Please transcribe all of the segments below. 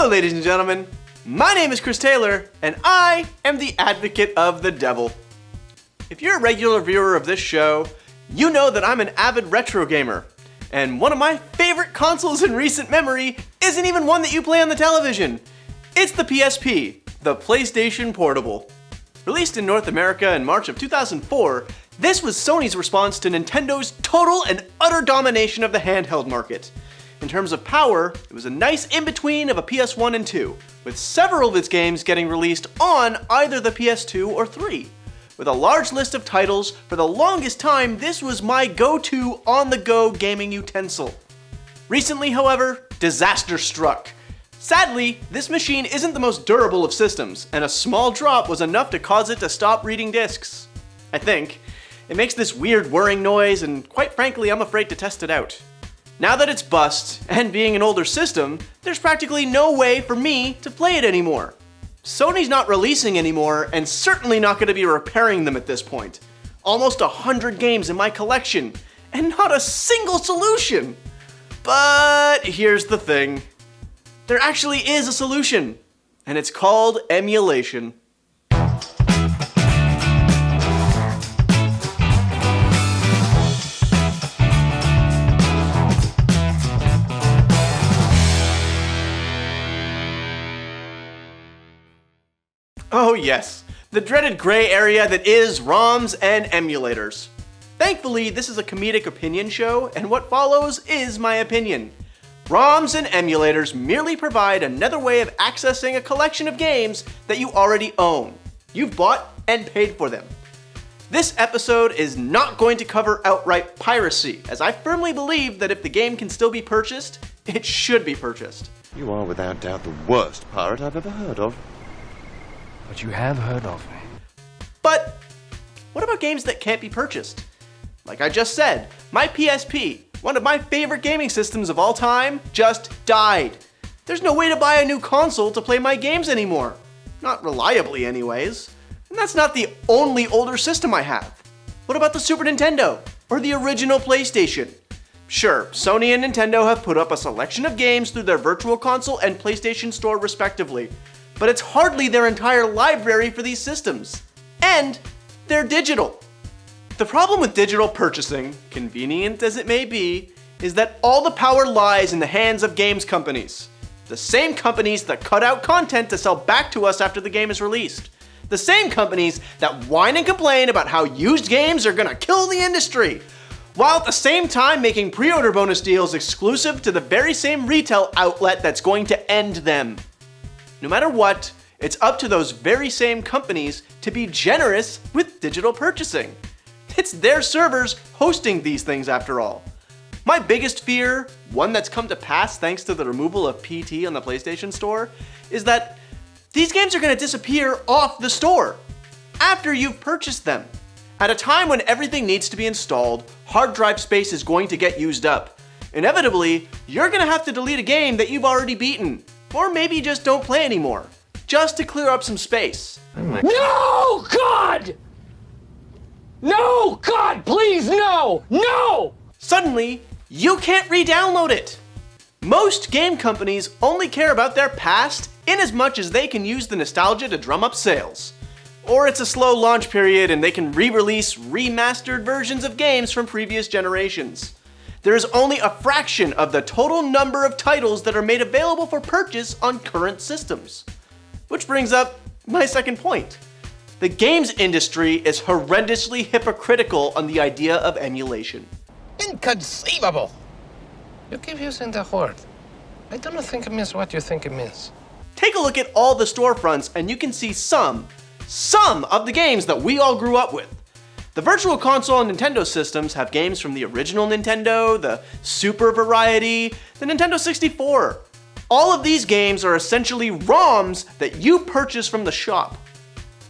Hello, ladies and gentlemen. My name is Chris Taylor, and I am the advocate of the devil. If you're a regular viewer of this show, you know that I'm an avid retro gamer, and one of my favorite consoles in recent memory isn't even one that you play on the television. It's the PSP, the PlayStation Portable. Released in North America in March of 2004, this was Sony's response to Nintendo's total and utter domination of the handheld market. In terms of power, it was a nice in-between of a PS1 and 2, with several of its games getting released on either the PS2 or 3. With a large list of titles, for the longest time this was my go-to on-the-go gaming utensil. Recently, however, disaster struck. Sadly, this machine isn't the most durable of systems, and a small drop was enough to cause it to stop reading discs. I think. It makes this weird whirring noise, and quite frankly, I'm afraid to test it out. Now that it's bust, and being an older system, there's practically no way for me to play it anymore. Sony's not releasing anymore, and certainly not going to be repairing them at this point. Almost 100 games in my collection, and not a single solution! But here's the thing. There actually is a solution, and it's called emulation. Oh yes, the dreaded gray area that is ROMs and emulators. Thankfully, this is a comedic opinion show, and what follows is my opinion. ROMs and emulators merely provide another way of accessing a collection of games that you already own. You've bought and paid for them. This episode is not going to cover outright piracy, as I firmly believe that if the game can still be purchased, it should be purchased. You are without doubt the worst pirate I've ever heard of. But you have heard of me. But what about games that can't be purchased? Like I just said, my PSP, one of my favorite gaming systems of all time, just died. There's no way to buy a new console to play my games anymore. Not reliably anyways. And that's not the only older system I have. What about the Super Nintendo? Or the original PlayStation? Sure, Sony and Nintendo have put up a selection of games through their Virtual Console and PlayStation Store respectively. But it's hardly their entire library for these systems. And they're digital. The problem with digital purchasing, convenient as it may be, is that all the power lies in the hands of games companies. The same companies that cut out content to sell back to us after the game is released. The same companies that whine and complain about how used games are gonna kill the industry, while at the same time making pre-order bonus deals exclusive to the very same retail outlet that's going to end them. No matter what, it's up to those very same companies to be generous with digital purchasing. It's their servers hosting these things after all. My biggest fear, one that's come to pass thanks to the removal of PT on the PlayStation Store, is that these games are going to disappear off the store after you've purchased them. At a time when everything needs to be installed, hard drive space is going to get used up. Inevitably, you're going to have to delete a game that you've already beaten. Or maybe just don't play anymore, just to clear up some space. No, God! No, God, please, no! No! Suddenly, you can't re-download it. Most game companies only care about their past in as much as they can use the nostalgia to drum up sales. Or it's a slow launch period and they can re-release remastered versions of games from previous generations. There is only a fraction of the total number of titles that are made available for purchase on current systems. Which brings up my second point. The games industry is horrendously hypocritical on the idea of emulation. Inconceivable! You keep using the word. I don't think it means what you think it means. Take a look at all the storefronts and you can see some of the games that we all grew up with. The Virtual Console and Nintendo systems have games from the original Nintendo, the Super variety, the Nintendo 64. All of these games are essentially ROMs that you purchase from the shop.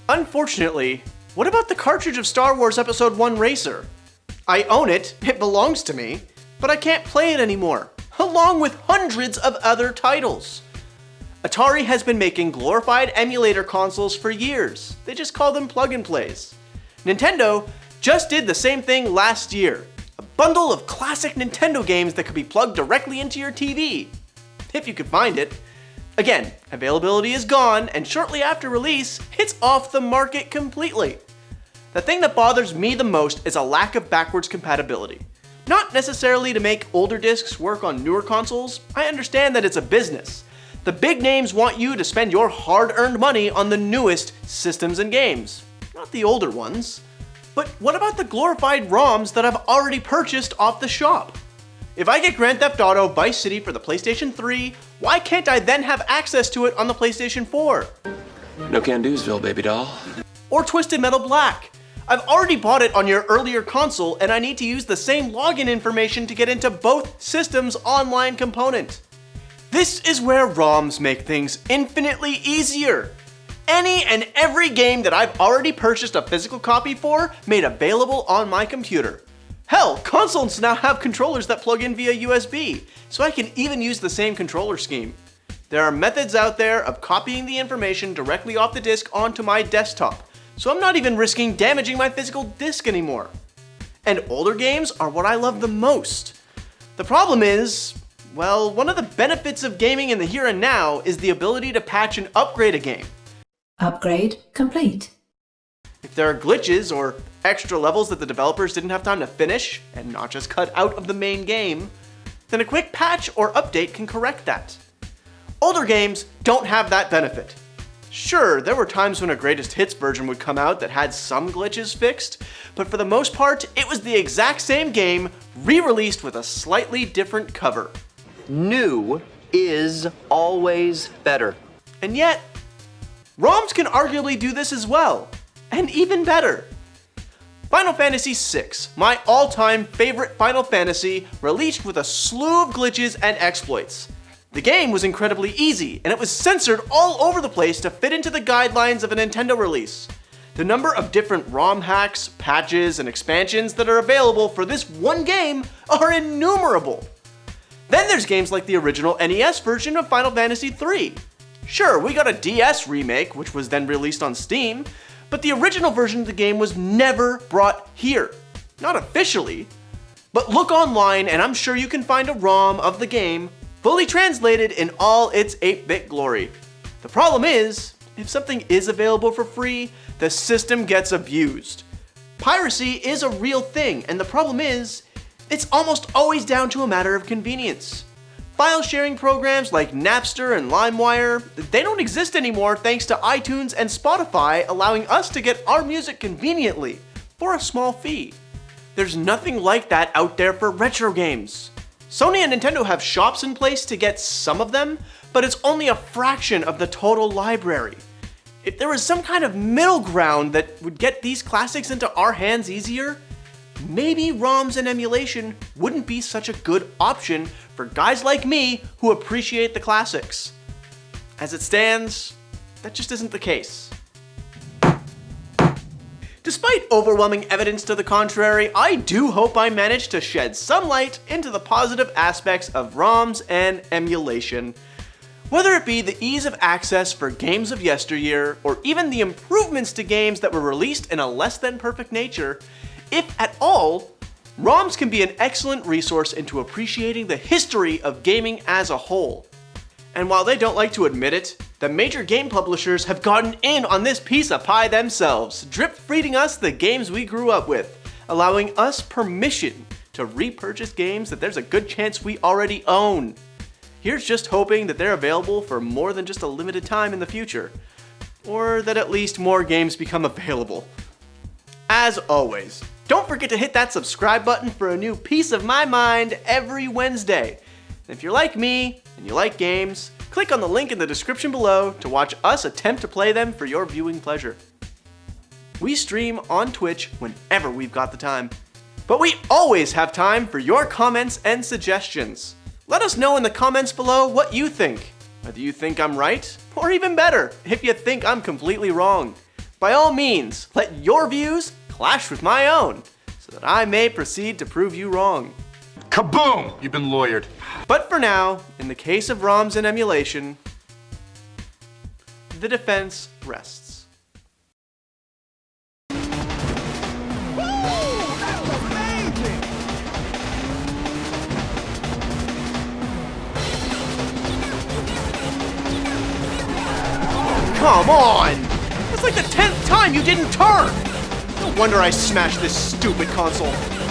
Unfortunately, what about the cartridge of Star Wars Episode 1 Racer? I own it, it belongs to me, but I can't play it anymore, along with hundreds of other titles. Atari has been making glorified emulator consoles for years. They just call them plug-and-plays. Nintendo just did the same thing last year. A bundle of classic Nintendo games that could be plugged directly into your TV. If you could find it. Again, availability is gone, and shortly after release, it's off the market completely. The thing that bothers me the most is a lack of backwards compatibility. Not necessarily to make older discs work on newer consoles. I understand that it's a business. The big names want you to spend your hard-earned money on the newest systems and games, not the older ones. But what about the glorified ROMs that I've already purchased off the shop? If I get Grand Theft Auto Vice City for the PlayStation 3, why can't I then have access to it on the PlayStation 4? No can-do'sville, baby doll. Or Twisted Metal Black. I've already bought it on your earlier console, and I need to use the same login information to get into both systems' online component. This is where ROMs make things infinitely easier. Any and every game that I've already purchased a physical copy for made available on my computer. Hell, consoles now have controllers that plug in via USB, so I can even use the same controller scheme. There are methods out there of copying the information directly off the disc onto my desktop, so I'm not even risking damaging my physical disc anymore. And older games are what I love the most. The problem is, well, one of the benefits of gaming in the here and now is the ability to patch and upgrade a game. Upgrade complete. If there are glitches or extra levels that the developers didn't have time to finish and not just cut out of the main game, then a quick patch or update can correct that. Older games don't have that benefit. Sure, there were times when a greatest hits version would come out that had some glitches fixed, but for the most part, it was the exact same game re-released with a slightly different cover. New is always better. And yet, ROMs can arguably do this as well, and even better. Final Fantasy VI, my all-time favorite Final Fantasy, released with a slew of glitches and exploits. The game was incredibly easy, and it was censored all over the place to fit into the guidelines of a Nintendo release. The number of different ROM hacks, patches, and expansions that are available for this one game are innumerable. Then there's games like the original NES version of Final Fantasy III. Sure, we got a DS remake, which was then released on Steam, but the original version of the game was never brought here. Not officially. But look online and I'm sure you can find a ROM of the game fully translated in all its 8-bit glory. The problem is, if something is available for free, the system gets abused. Piracy is a real thing, and the problem is, it's almost always down to a matter of convenience. File sharing programs like Napster and LimeWire, they don't exist anymore thanks to iTunes and Spotify allowing us to get our music conveniently for a small fee. There's nothing like that out there for retro games. Sony and Nintendo have shops in place to get some of them, but it's only a fraction of the total library. If there was some kind of middle ground that would get these classics into our hands easier, maybe ROMs and emulation wouldn't be such a good option for guys like me who appreciate the classics. As it stands, that just isn't the case. Despite overwhelming evidence to the contrary, I do hope I managed to shed some light into the positive aspects of ROMs and emulation. Whether it be the ease of access for games of yesteryear, or even the improvements to games that were released in a less than perfect nature, if at all, ROMs can be an excellent resource into appreciating the history of gaming as a whole. And while they don't like to admit it, the major game publishers have gotten in on this piece of pie themselves, drip-feeding us the games we grew up with, allowing us permission to repurchase games that there's a good chance we already own. Here's just hoping that they're available for more than just a limited time in the future, or that at least more games become available. As always, don't forget to hit that subscribe button for a new piece of my mind every Wednesday. And if you're like me, and you like games, click on the link in the description below to watch us attempt to play them for your viewing pleasure. We stream on Twitch whenever we've got the time. But we always have time for your comments and suggestions. Let us know in the comments below what you think. Whether you think I'm right, or even better, if you think I'm completely wrong. By all means, let your views clash with my own, so that I may proceed to prove you wrong. Kaboom! You've been lawyered. But for now, in the case of ROMs and emulation, the defense rests. Come on! That's like the 10th time you didn't turn! No wonder I smashed this stupid console.